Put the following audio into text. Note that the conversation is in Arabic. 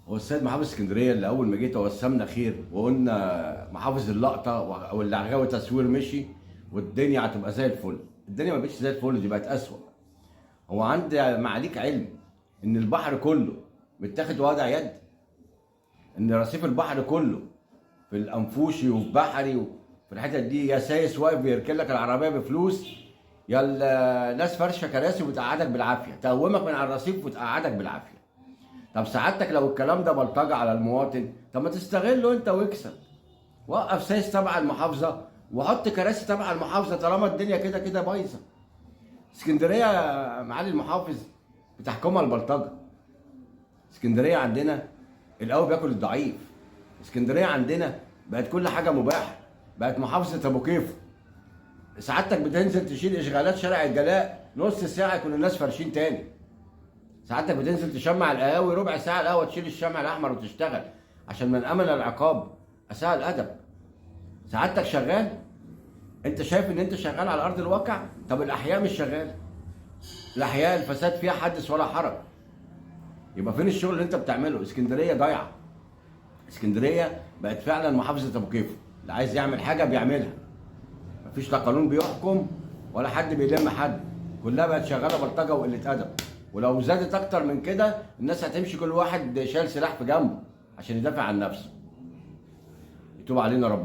هو السيد محافظ اسكندريه اللي اول ما جه توسمنا خير وقلنا محافظ اللقطه واللي عجبه تصوير مشي والدنيا هتبقى زي الفل. الدنيا ما بقتش زي الفل، دي بقت اسوأ. هو عند معاليك علم ان البحر كله متاخد وضع يد، ان رصيف البحر كله في الانفوشي وفي بحري وفي الحتت دي يا سايس واقف بيركن لك العربيه بفلوس، يا الناس فرشه كراسي وتقعدك بالعافيه، تقومك من على الرصيف وتقعدك بالعافيه. طب سعادتك لو الكلام ده بلطجه على المواطن، طب ما تستغله انت واكسب. وقف سايس تبع المحافظه وحط كراسي تبع المحافظه طالما الدنيا كده كده بايظه. اسكندريه يا معالي المحافظ بتحكمها البلطجه. اسكندريه عندنا القوي بياكل الضعيف. اسكندريه عندنا بقت كل حاجه مباحه، بقت محافظه ابو كيف. سعادتك بتنزل تشيل اشغالات شارع الجلاء نص ساعه يكون الناس فارشين تاني. سعادتك بتنزل تشمع القهاوي ربع ساعه القهوه تشيل الشمع الاحمر وتشتغل، عشان من امن العقاب اساء الادب. سعادتك شغال، انت شايف ان انت شغال على ارض الواقع. طب الاحياء مش شغال، الاحياء الفساد فيها حدث ولا حرج. يبقى فين الشغل اللي انت بتعمله؟ اسكندريه ضايعه. اسكندريه بقت فعلا محافظه ابو كيف، اللي عايز يعمل حاجه بيعملها. مفيش لا قانون بيحكم ولا حد بيلم حد، كلها بقت شغاله بلطجه وقله ادب. ولو زادت اكتر من كده الناس هتمشي كل واحد شايل سلاح في جنبه عشان يدافع عن نفسه. يتوب علينا ربنا.